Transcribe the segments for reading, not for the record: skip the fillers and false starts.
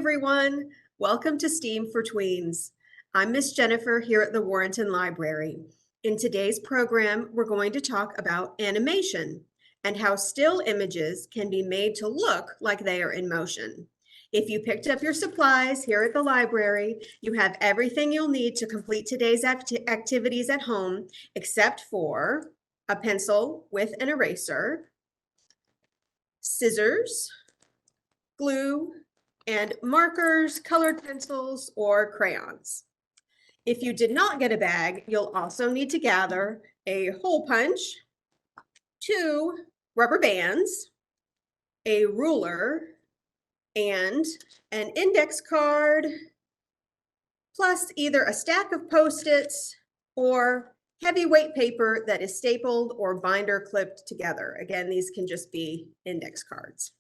everyone. Welcome to STEAM for Tweens. I'm Miss Jennifer here at the Warrenton Library. In today's program, we're going to talk about animation and how still images can be made to look like they are in motion. If you picked up your supplies here at the library, you have everything you'll need to complete today's activities at home, except for a pencil with an eraser, scissors, glue, and markers, colored pencils, or crayons. If you did not get a bag, you'll also need to gather a hole punch, 2 rubber bands, a ruler, and an index card, plus either a stack of Post-its or heavyweight paper that is stapled or binder clipped together. Again, these can just be index cards.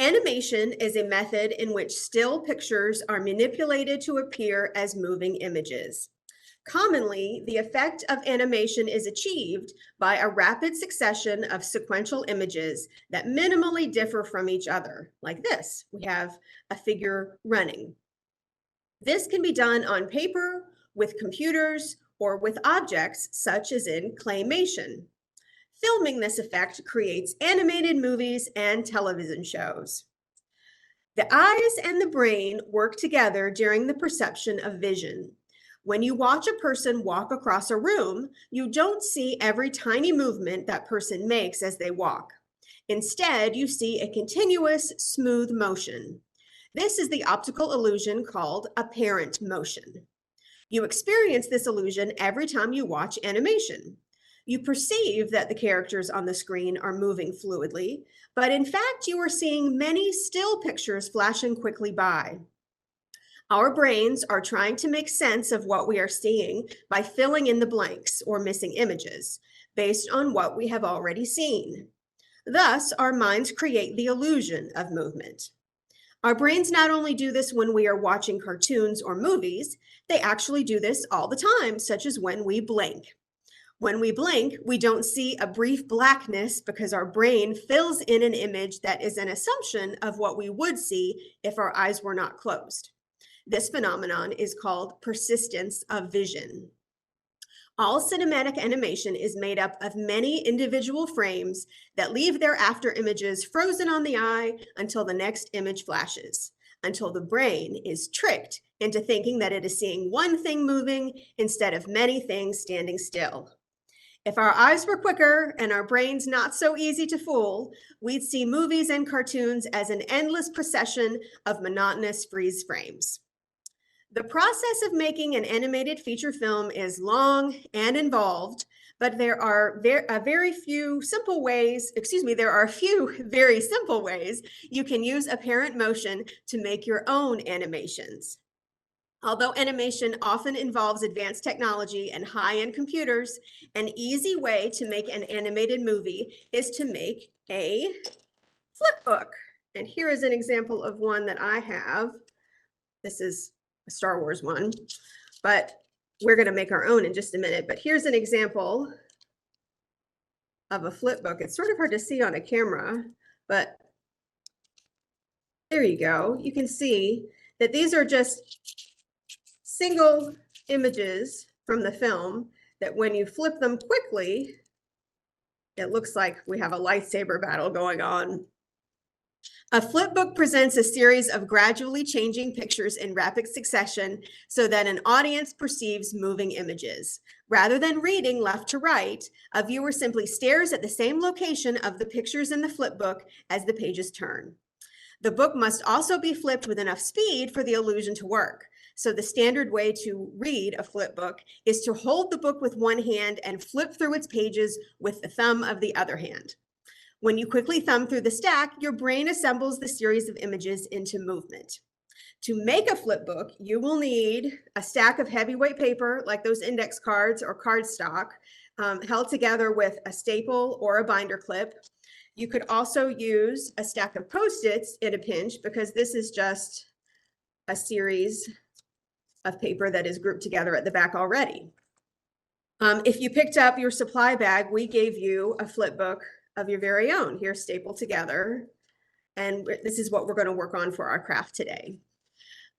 Animation is a method in which still pictures are manipulated to appear as moving images. Commonly, the effect of animation is achieved by a rapid succession of sequential images that minimally differ from each other. Like this, we have a figure running. This can be done on paper, with computers, or with objects such as in claymation. Filming this effect creates animated movies and television shows. The eyes and the brain work together during the perception of vision. When you watch a person walk across a room, you don't see every tiny movement that person makes as they walk. Instead, you see a continuous, smooth motion. This is the optical illusion called apparent motion. You experience this illusion every time you watch animation. You perceive that the characters on the screen are moving fluidly, but in fact, you are seeing many still pictures flashing quickly by. Our brains are trying to make sense of what we are seeing by filling in the blanks or missing images based on what we have already seen. Thus, our minds create the illusion of movement. Our brains not only do this when we are watching cartoons or movies, they actually do this all the time, such as when we blink. When we blink, we don't see a brief blackness because our brain fills in an image that is an assumption of what we would see if our eyes were not closed. This phenomenon is called persistence of vision. All cinematic animation is made up of many individual frames that leave their after images frozen on the eye until the next image flashes, until the brain is tricked into thinking that it is seeing one thing moving instead of many things standing still. If our eyes were quicker and our brains not so easy to fool, we'd see movies and cartoons as an endless procession of monotonous freeze frames. The process of making an animated feature film is long and involved, but there are a few very simple ways you can use apparent motion to make your own animations. Although animation often involves advanced technology and high-end computers, an easy way to make an animated movie is to make a flipbook. And here is an example of one that I have. This is a Star Wars one, but we're going to make our own in just a minute. But here's an example of a flipbook. It's sort of hard to see on a camera, but there you go. You can see that these are just single images from the film that when you flip them quickly, it looks like we have a lightsaber battle going on. A flipbook presents a series of gradually changing pictures in rapid succession so that an audience perceives moving images. Rather than reading left to right, a viewer simply stares at the same location of the pictures in the flipbook as the pages turn. The book must also be flipped with enough speed for the illusion to work. So the standard way to read a flip book is to hold the book with one hand and flip through its pages with the thumb of the other hand. When you quickly thumb through the stack, your brain assembles the series of images into movement. To make a flip book, you will need a stack of heavyweight paper like those index cards or cardstock, held together with a staple or a binder clip. You could also use a stack of Post-its in a pinch because this is just a series of paper that is grouped together at the back already. If you picked up your supply bag, we gave you a flip book of your very own. Here, stapled together. And this is what we're going to work on for our craft today.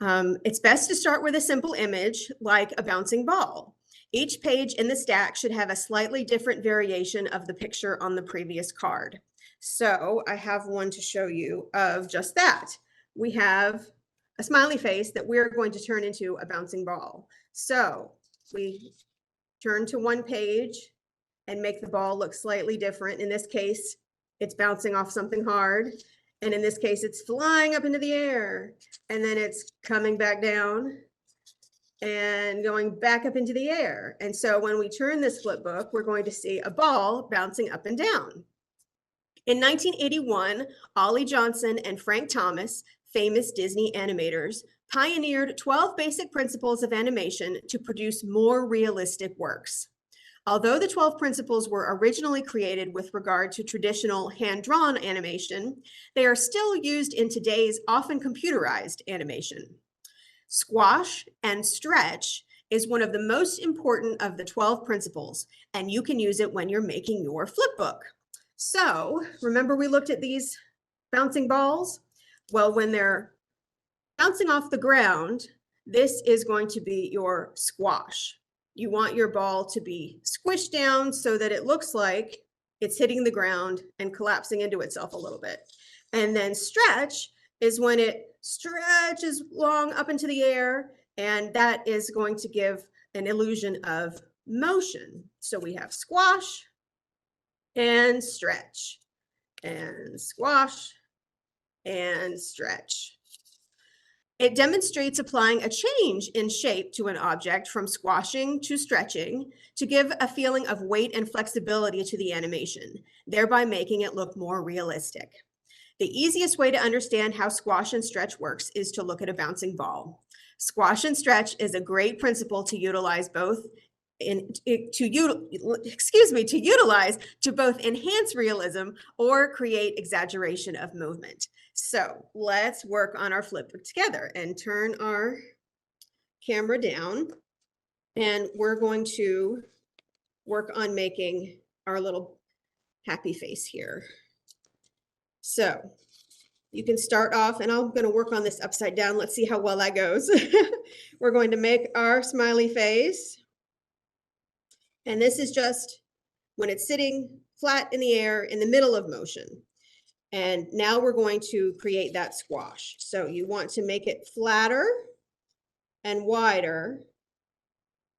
It's best to start with a simple image like a bouncing ball. Each page in the stack should have a slightly different variation of the picture on the previous card. So I have one to show you of just that. We have a smiley face that we're going to turn into a bouncing ball. So we turn to one page and make the ball look slightly different. In this case, it's bouncing off something hard. And in this case, it's flying up into the air, and then it's coming back down and going back up into the air. And so when we turn this flip book, we're going to see a ball bouncing up and down. In 1981, Ollie Johnson and Frank Thomas, famous Disney animators, pioneered 12 basic principles of animation to produce more realistic works. Although the 12 principles were originally created with regard to traditional hand-drawn animation, they are still used in today's often computerized animation. Squash and stretch is one of the most important of the 12 principles, and you can use it when you're making your flip book. So remember we looked at these bouncing balls? Well, when they're bouncing off the ground, this is going to be your squash. You want your ball to be squished down so that it looks like it's hitting the ground and collapsing into itself a little bit. And then stretch is when it stretches long up into the air, and that is going to give an illusion of motion. So we have squash and stretch, and squash and stretch. It demonstrates applying a change in shape to an object from squashing to stretching to give a feeling of weight and flexibility to the animation, thereby making it look more realistic. The easiest way to understand how squash and stretch works is to look at a bouncing ball. Squash and stretch is a great principle to utilize to both enhance realism or create exaggeration of movement. So let's work on our flip book together and turn our camera down, and we're going to work on making our little happy face here. So you can start off, and I'm going to work on this upside down. Let's see how well that goes. We're going to make our smiley face. And this is just when it's sitting flat in the air in the middle of motion. And now we're going to create that squash. So you want to make it flatter and wider.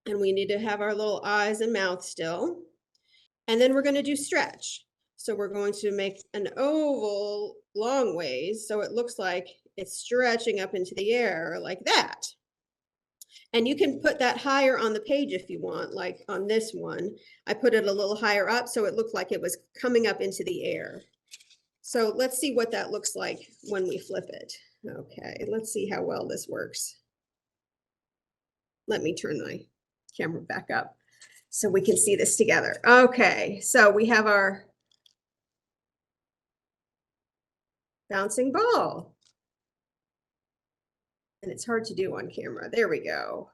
And we need to have our little eyes and mouth still. And then we're going to do stretch. So we're going to make an oval long ways so it looks like it's stretching up into the air like that. And you can put that higher on the page if you want, like on this one. I put it a little higher up so it looked like it was coming up into the air. So let's see what that looks like when we flip it. Okay, let's see how well this works. Let me turn my camera back up so we can see this together. Okay, so we have our bouncing ball. And it's hard to do on camera. There we go.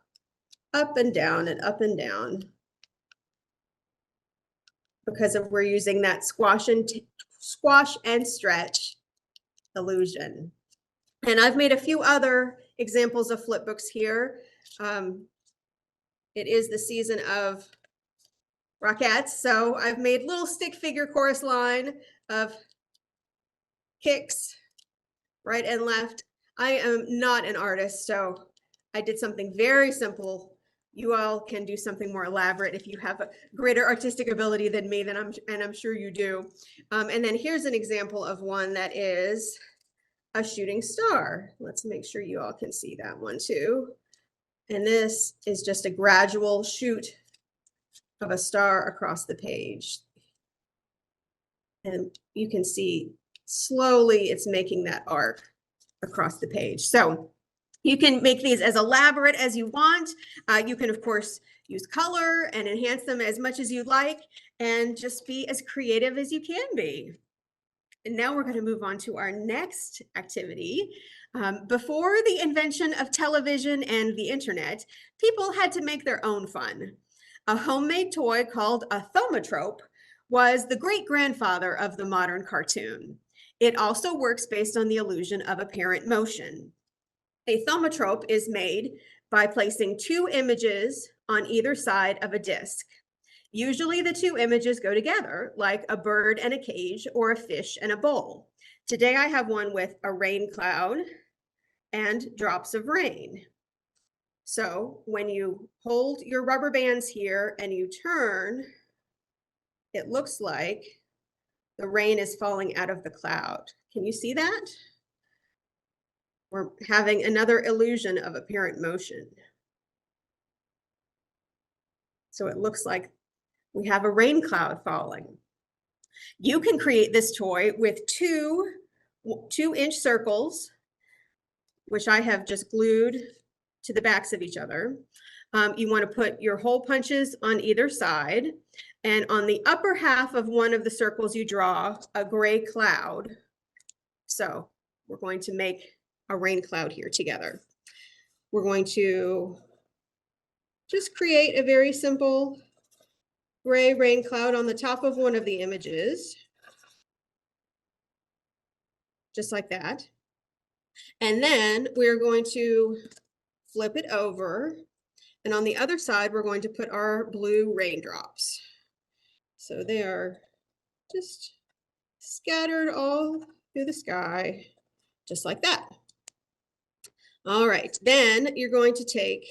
Up and down and up and down. Because we're using that squash and stretch illusion. And I've made a few other examples of flip books here. It is the season of Rockettes, so I've made little stick figure chorus line of kicks right and left. I am not an artist, so I did something very simple. You all can do something more elaborate if you have a greater artistic ability than me, and I'm sure you do. And then here's an example of one that is a shooting star. Let's make sure you all can see that one too. And this is just a gradual shoot of a star across the page. And you can see slowly it's making that arc across the page. So you can make these as elaborate as you want. You can, of course, use color and enhance them as much as you'd like, and just be as creative as you can be. And now we're going to move on to our next activity. Before the invention of television and the internet, people had to make their own fun. A homemade toy called a thaumatrope was the great-grandfather of the modern cartoon. It also works based on the illusion of apparent motion. A thaumatrope is made by placing two images on either side of a disc. Usually the two images go together, like a bird and a cage or a fish and a bowl. Today I have one with a rain cloud and drops of rain. So when you hold your rubber bands here and you turn, it looks like the rain is falling out of the cloud. Can you see that? We're having another illusion of apparent motion. So it looks like we have a rain cloud falling. You can create this toy with two-inch circles, which I have just glued to the backs of each other. You want to put your hole punches on either side. And on the upper half of one of the circles, you draw a gray cloud. So we're going to make a rain cloud here together. We're going to just create a very simple gray rain cloud on the top of one of the images, just like that. And then we're going to flip it over. And on the other side, we're going to put our blue raindrops. So they are just scattered all through the sky, just like that. All right, then you're going to take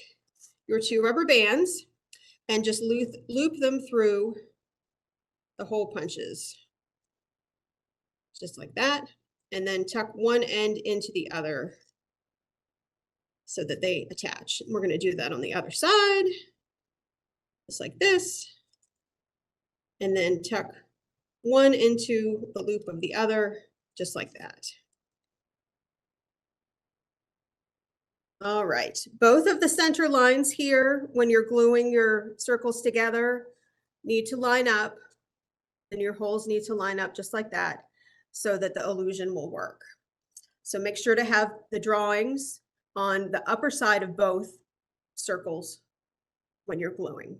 your two rubber bands and just loop them through the hole punches, just like that. And then tuck one end into the other so that they attach. We're going to do that on the other side, just like this. And then tuck one into the loop of the other, just like that. All right, both of the center lines here, when you're gluing your circles together, need to line up, and your holes need to line up just like that so that the illusion will work. So make sure to have the drawings on the upper side of both circles when you're gluing.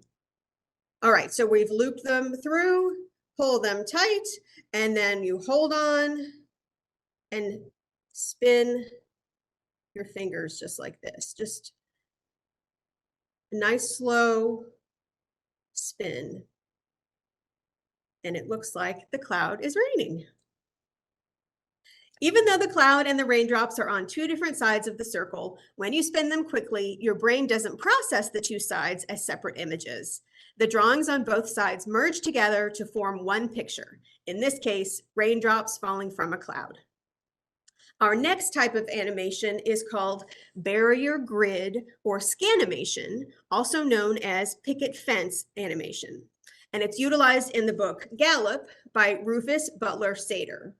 All right, so we've looped them through, pull them tight, and then you hold on and spin your fingers just like this. Just a nice slow spin. And it looks like the cloud is raining. Even though the cloud and the raindrops are on two different sides of the circle, when you spin them quickly, your brain doesn't process the two sides as separate images. The drawings on both sides merge together to form one picture. In this case, raindrops falling from a cloud. Our next type of animation is called barrier grid or scanimation, also known as picket fence animation. And it's utilized in the book Gallop by Rufus Butler Sater.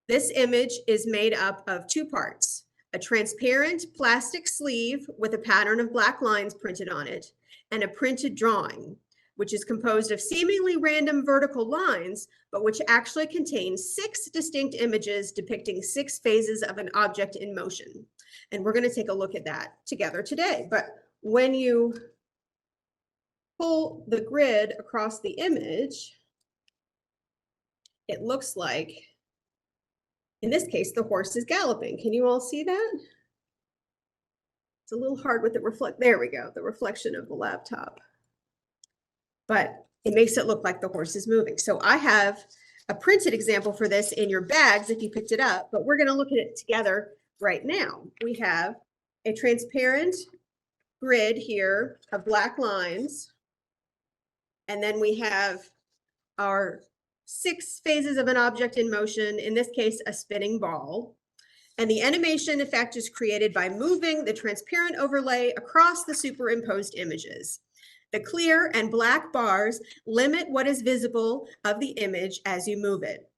This image is made up of two parts: a transparent plastic sleeve with a pattern of black lines printed on it, and a printed drawing, which is composed of seemingly random vertical lines, but which actually contains 6 distinct images depicting 6 phases of an object in motion. And we're going to take a look at that together today. But when you pull the grid across the image, it looks like, in this case, the horse is galloping. Can you all see that? It's a little hard with the there we go, the reflection of the laptop. But it makes it look like the horse is moving. So I have a printed example for this in your bags if you picked it up, but we're going to look at it together right now. We have a transparent grid here of black lines, and then we have our 6 phases of an object in motion, in this case, a spinning ball. And the animation effect is created by moving the transparent overlay across the superimposed images. The clear and black bars limit what is visible of the image as you move it.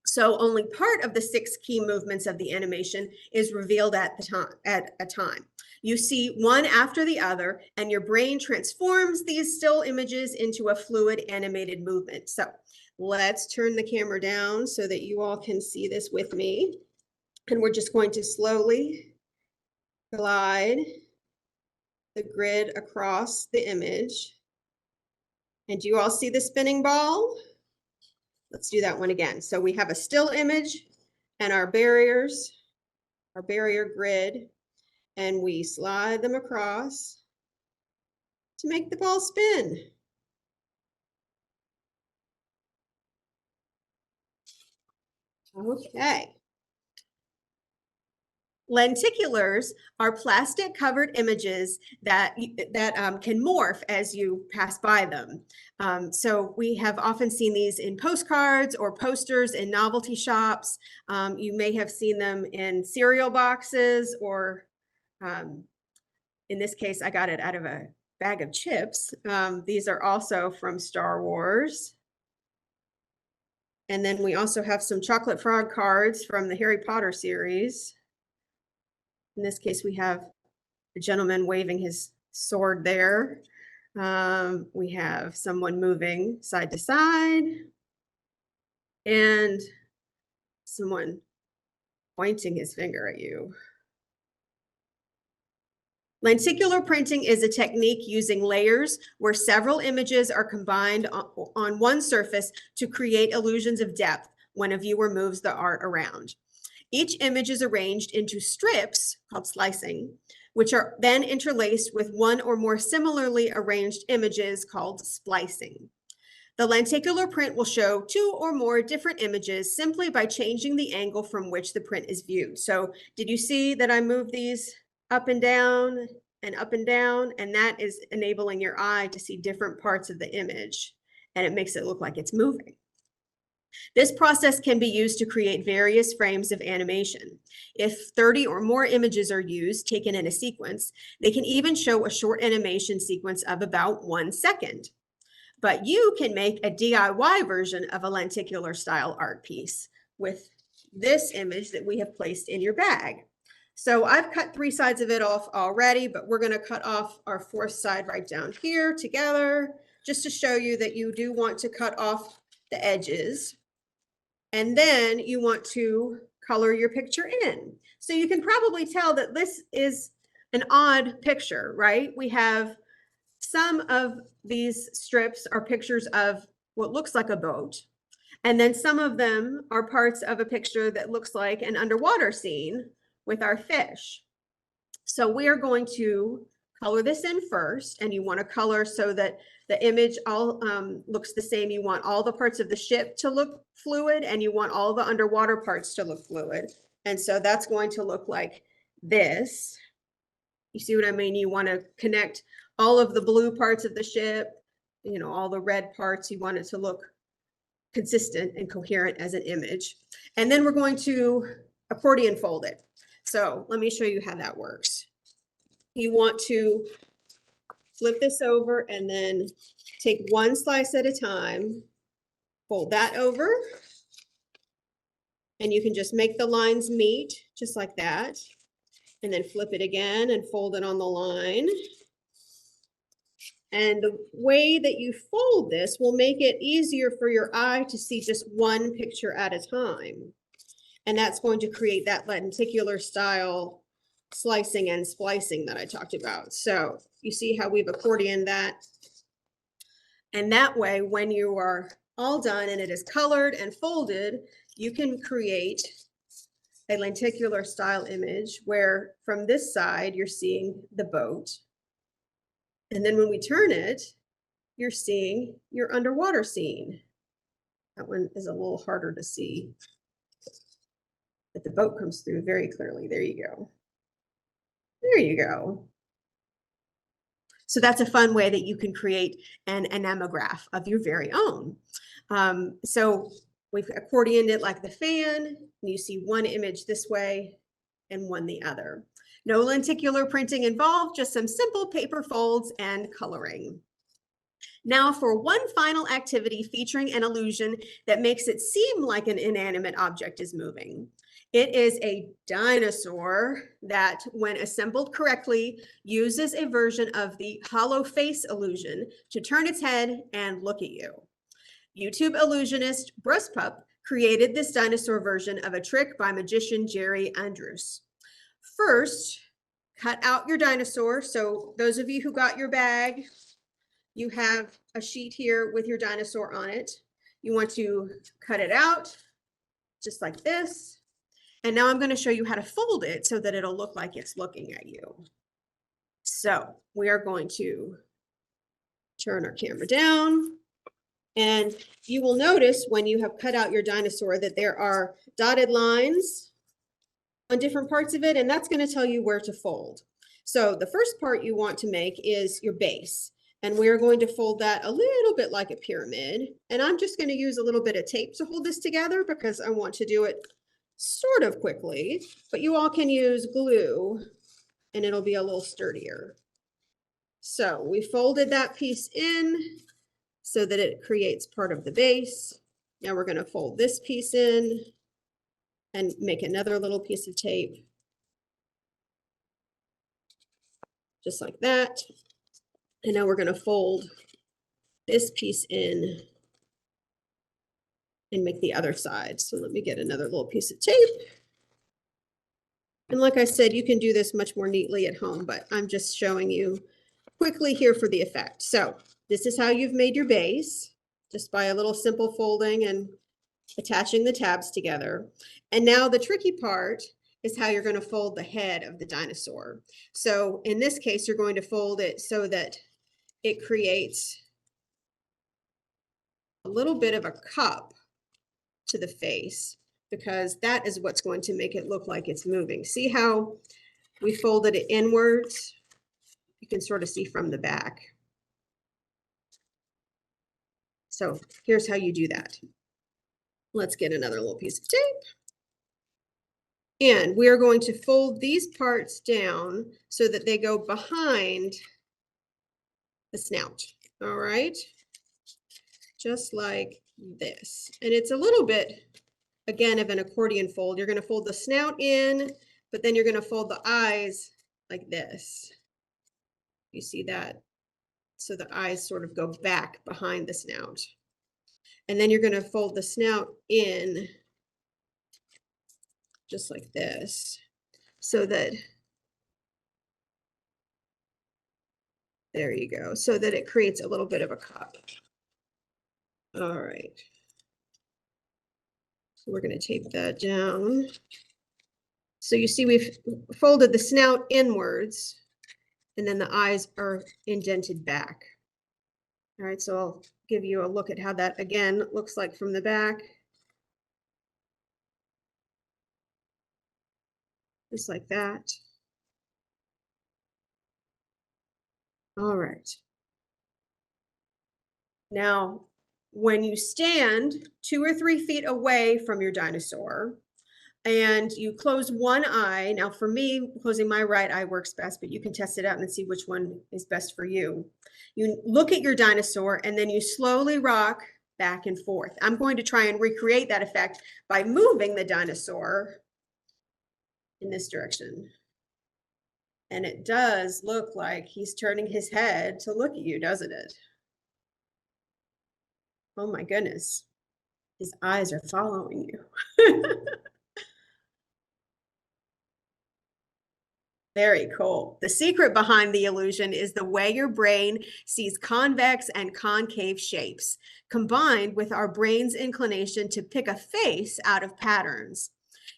So only part of the 6 key movements of the animation is revealed at a time. You see one after the other, and your brain transforms these still images into a fluid animated movement. So let's turn the camera down so that you all can see this with me. And we're just going to slowly glide the grid across the image. And do you all see the spinning ball? Let's do that one again. So we have a still image and our barriers, our barrier grid, and we slide them across to make the ball spin. Okay. Lenticulars are plastic covered images that can morph as you pass by them. So we have often seen these in postcards or posters in novelty shops. You may have seen them in cereal boxes, or in this case, I got it out of a bag of chips. These are also from Star Wars. And then we also have some chocolate frog cards from the Harry Potter series. In this case, we have a gentleman waving his sword there. We have someone moving side to side, and someone pointing his finger at you. Lenticular printing is a technique using layers where several images are combined on one surface to create illusions of depth when a viewer moves the art around. Each image is arranged into strips, called slicing, which are then interlaced with one or more similarly arranged images, called splicing. The lenticular print will show two or more different images simply by changing the angle from which the print is viewed. So did you see that I moved these up and down and up and down? And that is enabling your eye to see different parts of the image, and it makes it look like it's moving. This process can be used to create various frames of animation. If 30 or more images are used, taken in a sequence, they can even show a short animation sequence of about 1 second. But you can make a DIY version of a lenticular style art piece with this image that we have placed in your bag. So I've cut 3 sides of it off already, but we're going to cut off our 4th side right down here together, just to show you that you do want to cut off the edges. And then you want to color your picture in. So you can probably tell that this is an odd picture, right? We have some of these strips are pictures of what looks like a boat. And then some of them are parts of a picture that looks like an underwater scene with our fish. So we are going to color this in first, and you want to color so that the image all looks the same. You want all the parts of the ship to look fluid, and you want all the underwater parts to look fluid. And so that's going to look like this. You see what I mean? You want to connect all of the blue parts of the ship, you know, all the red parts. You want it to look consistent and coherent as an image. And then we're going to accordion fold it. So let me show you how that works. You want to flip this over and then take one slice at a time, fold that over, and you can just make the lines meet just like that, and then flip it again and fold it on the line. And the way that you fold this will make it easier for your eye to see just one picture at a time. And that's going to create that lenticular style slicing and splicing that I talked about. So you see how we've accordioned that. And that way, when you are all done and it is colored and folded, you can create a lenticular style image where from this side, you're seeing the boat. And then when we turn it, you're seeing your underwater scene. That one is a little harder to see, but the boat comes through very clearly. There you go. There you go. So that's a fun way that you can create an anemograph of your very own. So we've accordioned it like the fan, and you see one image this way and one the other. No lenticular printing involved, just some simple paper folds and coloring. Now for one final activity featuring an illusion that makes it seem like an inanimate object is moving. It is a dinosaur that, when assembled correctly, uses a version of the hollow face illusion to turn its head and look at you. YouTube illusionist Bruspup created this dinosaur version of a trick by magician Jerry Andrews. First, cut out your dinosaur. So those of you who got your bag, you have a sheet here with your dinosaur on it. You want to cut it out just like this. And now I'm going to show you how to fold it so that it'll look like it's looking at you. So we are going to turn our camera down. And you will notice when you have cut out your dinosaur that there are dotted lines on different parts of it, and that's going to tell you where to fold. So the first part you want to make is your base. And we're going to fold that a little bit like a pyramid. And I'm just going to use a little bit of tape to hold this together because I want to do it sort of quickly. But you all can use glue and it'll be a little sturdier. So we folded that piece in so that it creates part of the base. Now we're going to fold this piece in and make another little piece of tape. Just like that. And now we're going to fold this piece in and make the other side. So let me get another little piece of tape. And like I said, you can do this much more neatly at home, but I'm just showing you quickly here for the effect. So this is how you've made your base, just by a little simple folding and attaching the tabs together. And now the tricky part is how you're going to fold the head of the dinosaur. So in this case, you're going to fold it so that it creates a little bit of a cup to the face, because that is what's going to make it look like it's moving. See how we folded it inwards? You can sort of see from the back. So here's how you do that. Let's get another little piece of tape. And we are going to fold these parts down so that they go behind the snout. All right. Just like this. And it's a little bit, again, of an accordion fold. You're going to fold the snout in, but then you're going to fold the eyes like this. You see that? So the eyes sort of go back behind the snout. And then you're going to fold the snout in just like this, so that, there you go, so that it creates a little bit of a cup. All right. So we're going to tape that down. So you see we've folded the snout inwards, and then the eyes are indented back. All right, so I'll give you a look at how that again looks like from the back. Just like that. All right. Now, when you stand 2 or 3 feet away from your dinosaur and you close one eye, now for me, closing my right eye works best, but you can test it out and see which one is best for you. You look at your dinosaur and then you slowly rock back and forth. I'm going to try and recreate that effect by moving the dinosaur in this direction. And it does look like he's turning his head to look at you, doesn't it? Oh my goodness. His eyes are following you. Very cool. The secret behind the illusion is the way your brain sees convex and concave shapes, combined with our brain's inclination to pick a face out of patterns.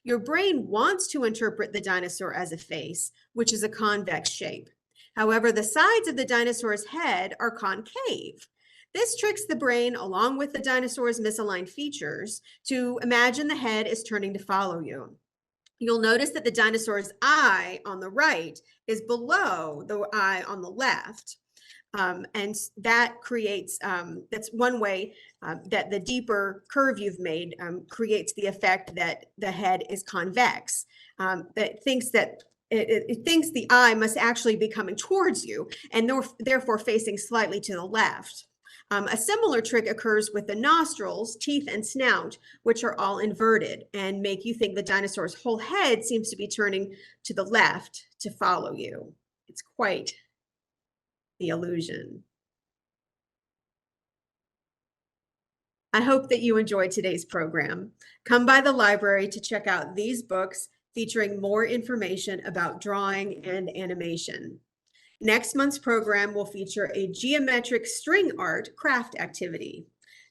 Your brain wants to interpret the dinosaur as a face, which is a convex shape. However, the sides of the dinosaur's head are concave. This tricks the brain, along with the dinosaur's misaligned features, to imagine the head is turning to follow you. You'll notice that the dinosaur's eye on the right is below the eye on the left. And that creates, that's one way that the deeper curve you've made creates the effect that the head is convex. That thinks that it thinks the eye must actually be coming towards you and therefore facing slightly to the left. A similar trick occurs with the nostrils, teeth, and snout, which are all inverted and make you think the dinosaur's whole head seems to be turning to the left to follow you. It's quite the illusion. I hope that you enjoyed today's program. Come by the library to check out these books featuring more information about drawing and animation. Next month's program will feature a geometric string art craft activity.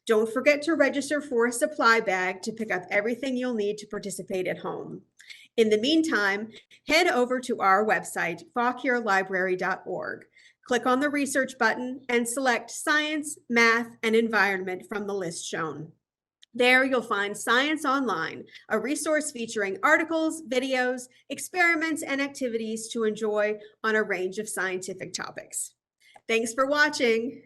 Don't forget to register for a supply bag to pick up everything you'll need to participate at home. In the meantime, head over to our website, fauquierlibrary.org. Click on the research button and select Science, Math, and Environment from the list shown. There you'll find Science Online, a resource featuring articles, videos, experiments, and activities to enjoy on a range of scientific topics. Thanks for watching.